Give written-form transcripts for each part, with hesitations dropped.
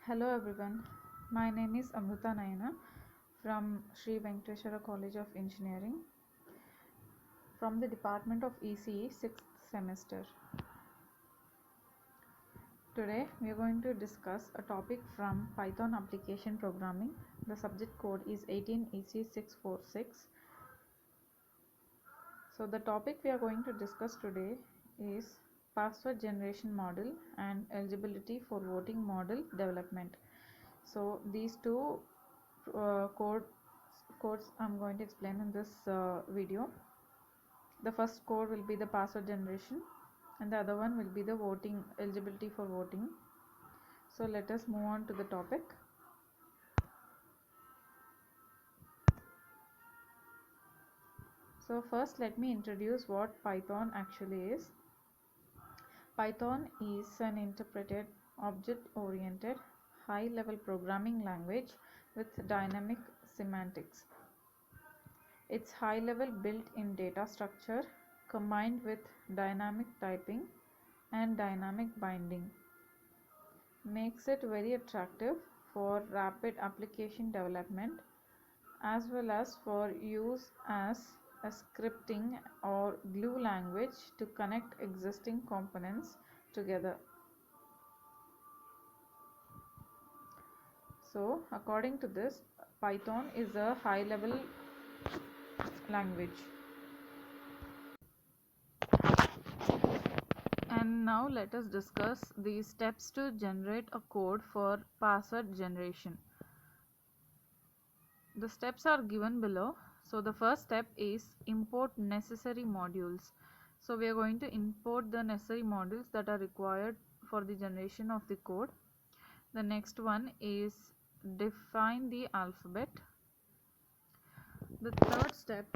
Hello everyone, my name is Amruta Nayana from Sri Venkateshwara College of Engineering from the Department of ECE 6th semester. Today we are going to discuss a topic from Python application programming. The subject code is 18EC646. So the topic we are going to discuss today is password generation model and eligibility for voting model development. So these two codes I'm going to explain in this video. The first code will be the password generation and the other one will be the voting eligibility for voting. So let us move on to the topic. So first let me introduce what Python actually is. Python is an interpreted object-oriented high-level programming language with dynamic semantics. Its high level built-in data structure combined with dynamic typing and dynamic binding makes it very attractive for rapid application development as well as for use as a scripting or glue language to connect existing components together. So according to this, Python is a high level language. And now let us discuss the steps to generate a code for password generation. The steps are given below. So the first step is import necessary modules. So we are going to import the necessary modules that are required for the generation of the code. The next one is define the alphabet. The third step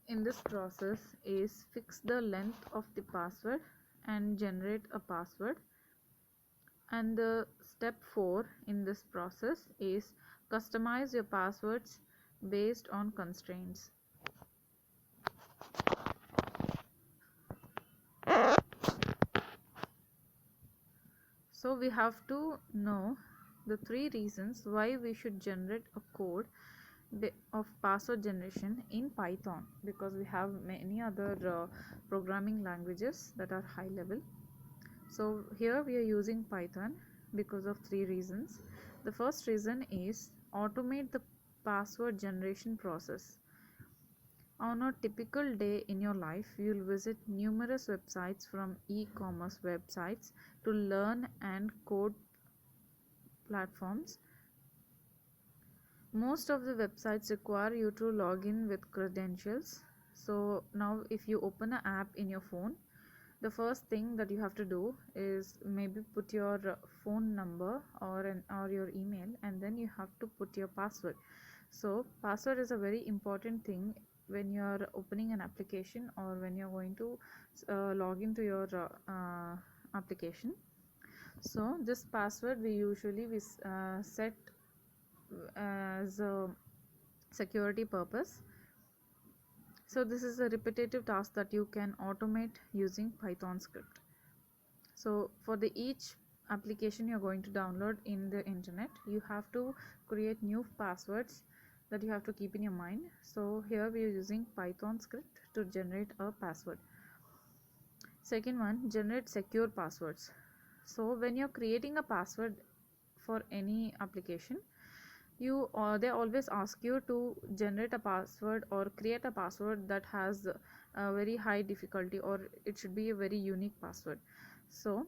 in this process is fix the length of the password and generate a password. And the step 4 in this process is customize your passwords based on constraints. So we have to know the 3 reasons why we should generate a code of password generation in Python, because we have many other programming languages that are high level. So here we are using Python because of 3 reasons. The first reason is automate the password generation process. On a typical day in your life, you'll visit numerous websites from e-commerce websites to learn and code platforms. Most of the websites require you to log in with credentials. So now if you open an app in your phone, the first thing that you have to do is maybe put your phone number or your email, and then you have to put your password. So password is a very important thing when you are opening an application or when you're going to log into your application. So this password we usually set as a security purpose. So this is a repetitive task that you can automate using Python script. So for the each application you're going to download in the internet, you have to create new passwords that you have to keep in your mind. So here we are using Python script to generate a password. Second one, generate secure passwords. So when you're creating a password for any application, they always ask you to generate a password or create a password that has a very high difficulty, or it should be a very unique password. So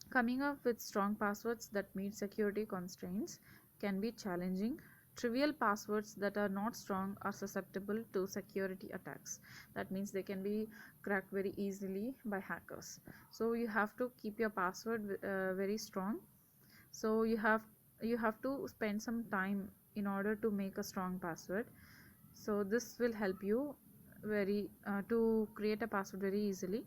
coming up with strong passwords that meet security constraints can be challenging. Trivial passwords that are not strong are susceptible to security attacks. That means they can be cracked very easily by hackers. So you have to keep your password very strong. So you have to spend some time in order to make a strong password. So this will help you to create a password very easily.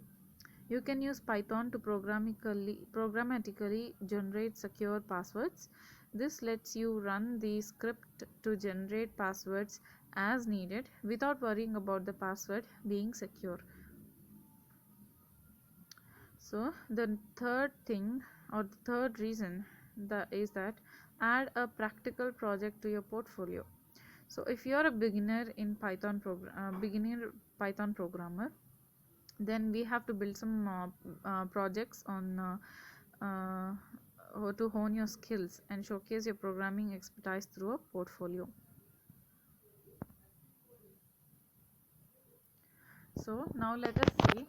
You can use Python to programmatically generate secure passwords. This lets you run the script to generate passwords as needed without worrying about the password being secure. So the third thing or the third reason that add a practical project to your portfolio. So if you are a beginner Python programmer, then we have to build some projects on to hone your skills and showcase your programming expertise through a portfolio. So now let us see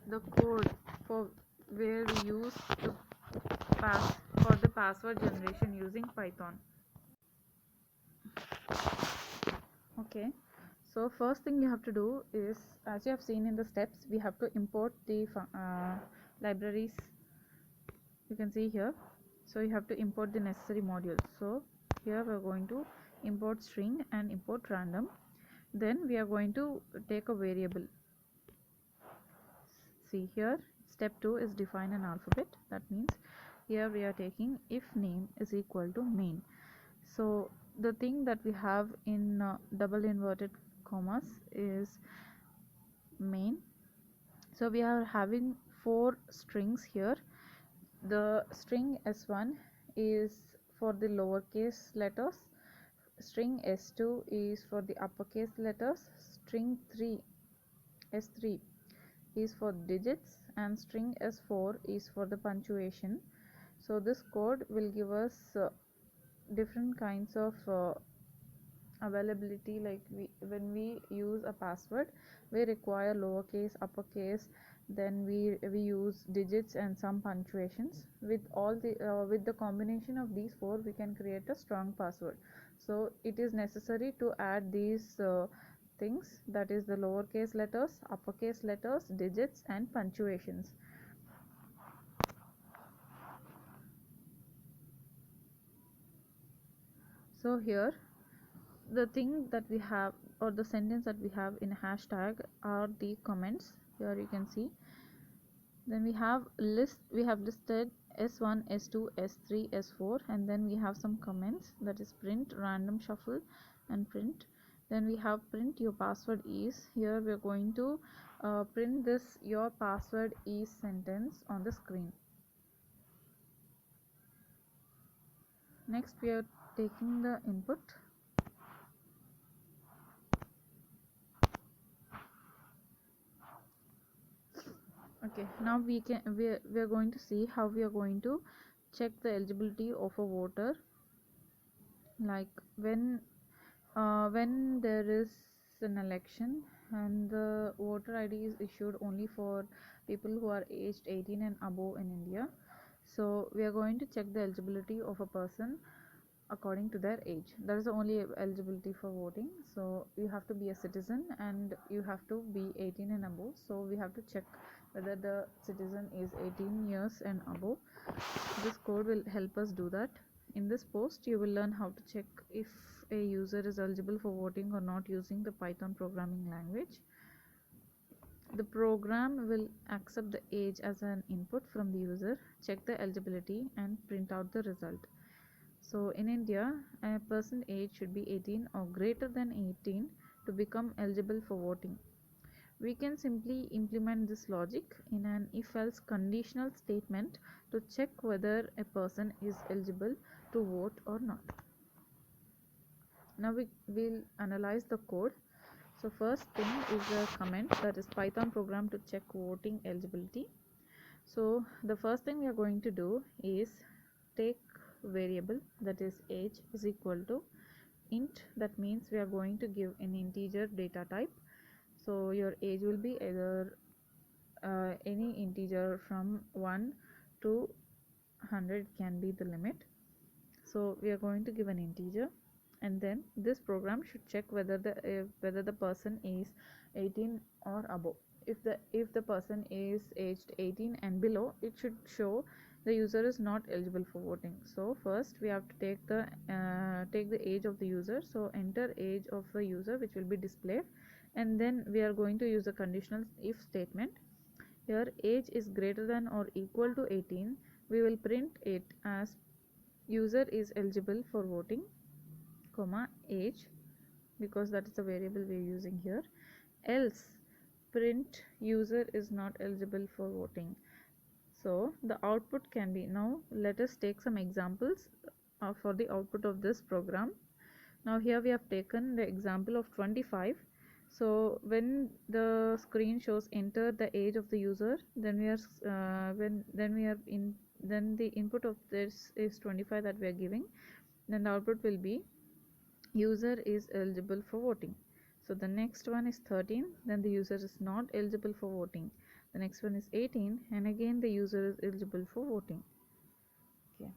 the code for where we use to pass for the password generation using Python. Okay, so first thing you have to do is, as you have seen in the steps, we have to import the libraries. You can see here, so you have to import the necessary modules. So here we are going to import string and import random. Then we are going to take a variable. See here, step 2 is define an alphabet. That means here we are taking if name is equal to main. So the thing that we have in double inverted commas is main. So we are having 4 strings here. The string s1 is for the lowercase letters, string s2 is for the uppercase letters, string 3 s3 is for digits, and string s4 is for the punctuation. So this code will give us different kinds of availability. Like when we use a password, we require lowercase, uppercase, then we use digits and some punctuations. With the combination of these 4, we can create a strong password. So it is necessary to add these things, that is the lowercase letters, uppercase letters, digits and punctuations. So here the thing that we have, or the sentence that we have in hashtag, are the comments. Here you can see. Then we have listed s1, s2, s3, s4, and then we have some comments, that is print, random shuffle and print. Then we have print your password is. Here we are going to print this your password is sentence on the screen. Next we are taking the input. Okay, now we are going to see how we are going to check the eligibility of a voter. Like when there is an election and the voter ID is issued only for people who are aged 18 and above in India. So we are going to check the eligibility of a person according to their age. That is the only eligibility for voting. So you have to be a citizen and you have to be 18 and above. So we have to check whether the citizen is 18 years and above. This code will help us do that. In this post you will learn how to check if a user is eligible for voting or not using the Python programming language. The program will accept the age as an input from the user, check the eligibility and print out the result. So in India, a person age should be 18 or greater than 18 to become eligible for voting. We can simply implement this logic in an if-else conditional statement to check whether a person is eligible to vote or not. Now we will analyze the code. So first thing is a comment, that is Python program to check voting eligibility. So the first thing we are going to do is take variable, that is age is equal to int. That means we are going to give an integer data type. So your age will be either any integer from 1 to 100 can be the limit. So we are going to give an integer, and then this program should check whether the person is 18 or above. If the person is aged 18 and below, it should show the user is not eligible for voting. So first we have to take the age of the user. So enter age of the user, which will be displayed, and then we are going to use a conditional if statement. Here age is greater than or equal to 18. We will print it as user is eligible for voting, comma age, because that is the variable we are using here. Else print user is not eligible for voting. So the output can be, now let us take some examples for the output of this program. Now here we have taken the example of 25. So when the screen shows enter the age of the user, then we are when then we are in then the input of this is 25 that we are giving. Then the output will be user is eligible for voting. So the next one is 13, then the user is not eligible for voting. The next one is 18, and again the user is eligible for voting. Okay.